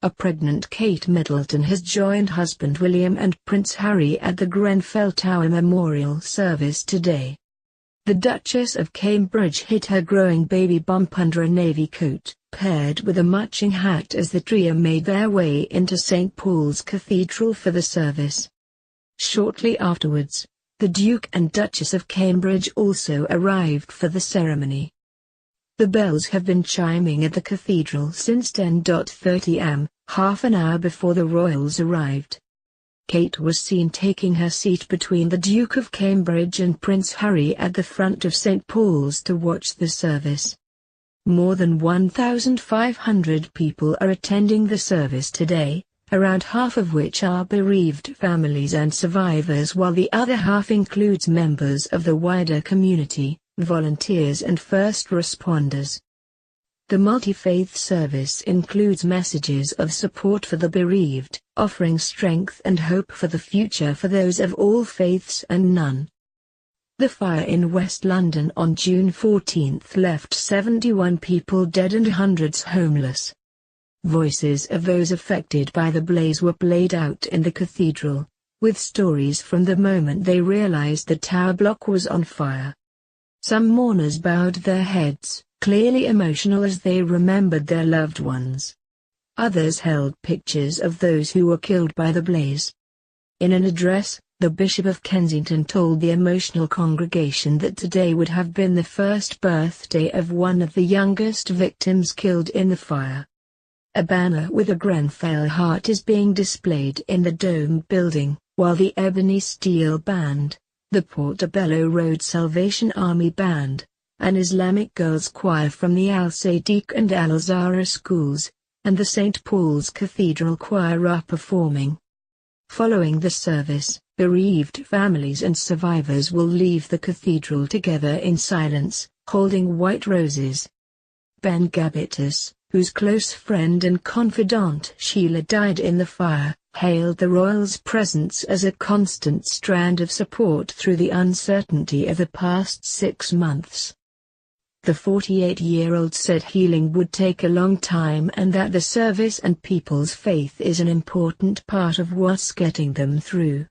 a pregnant Kate Middleton has joined husband William and Prince Harry at the Grenfell Tower Memorial Service today. The Duchess of Cambridge hid her growing baby bump under a navy coat, paired with a matching hat as the trio made their way into St. Paul's Cathedral for the service. Shortly afterwards, the Duke and Duchess of Cambridge also arrived for the ceremony. The bells have been chiming at the cathedral since 10:30 am, half an hour before the royals arrived. Kate was seen taking her seat between the Duke of Cambridge and Prince Harry at the front of St. Paul's to watch the service. More than 1,500 people are attending the service today, around half of which are bereaved families and survivors, while the other half includes members of the wider community, volunteers and first responders. The multi-faith service includes messages of support for the bereaved, offering strength and hope for the future for those of all faiths and none. The fire in West London on June 14 left 71 people dead and hundreds homeless. Voices of those affected by the blaze were played out in the cathedral, with stories from the moment they realized the tower block was on fire. Some mourners bowed their heads, clearly emotional as they remembered their loved ones. Others held pictures of those who were killed by the blaze. In an address, the Bishop of Kensington told the emotional congregation that today would have been the first birthday of one of the youngest victims killed in the fire. A banner with a Grenfell heart is being displayed in the Dome building, while the Ebony Steel Band, the Portobello Road Salvation Army Band, an Islamic girls' choir from the Al-Sadiq and Al-Azhar schools, and the St. Paul's Cathedral Choir are performing. Following the service, bereaved families and survivors will leave the cathedral together in silence, holding white roses. Ben Gabbitas, whose close friend and confidant Sheila died in the fire, hailed the royals' presence as a constant strand of support through the uncertainty of the past 6 months. The 48-year-old said healing would take a long time and that the service and people's faith is an important part of what's getting them through.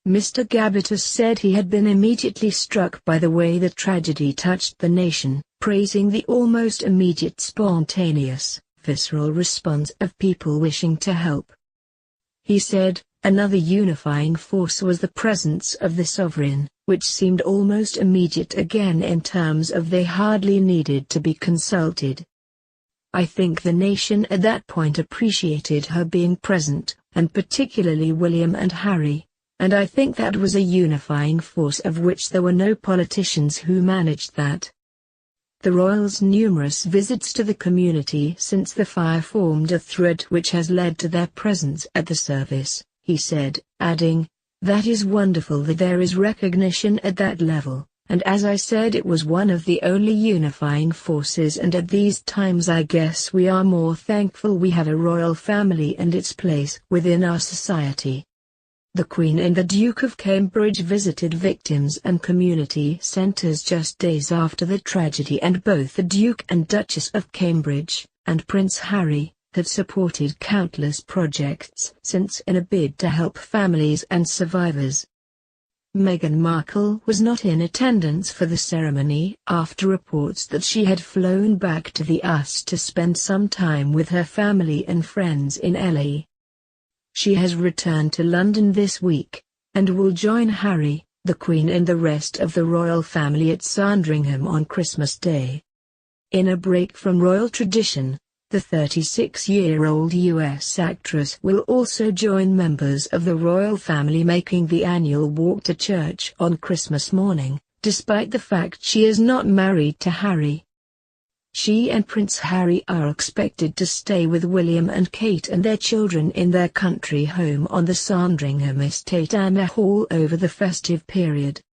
Mr. Gabbitas said he had been immediately struck by the way the tragedy touched the nation, praising the almost immediate spontaneous, visceral response of people wishing to help. He said, another unifying force was the presence of the sovereign, which seemed almost immediate again in terms of they hardly needed to be consulted. I think the nation at that point appreciated her being present, and particularly William and Harry, and I think that was a unifying force of which there were no politicians who managed that. The royals' numerous visits to the community since the fire formed a thread which has led to their presence at the service, he said, adding, "That is wonderful that there is recognition at that level, and as I said it was one of the only unifying forces, and at these times I guess we are more thankful we have a royal family and its place within our society." The Queen and the Duke of Cambridge visited victims and community centres just days after the tragedy, and both the Duke and Duchess of Cambridge, and Prince Harry, have supported countless projects since in a bid to help families and survivors. Meghan Markle was not in attendance for the ceremony after reports that she had flown back to the US to spend some time with her family and friends in LA. She has returned to London this week, and will join Harry, the Queen and the rest of the royal family at Sandringham on Christmas Day. In a break from royal tradition, the 36-year-old US actress will also join members of the royal family making the annual walk to church on Christmas morning, despite the fact she is not married to Harry. She and Prince Harry are expected to stay with William and Kate and their children in their country home on the Sandringham estate and a hall over the festive period.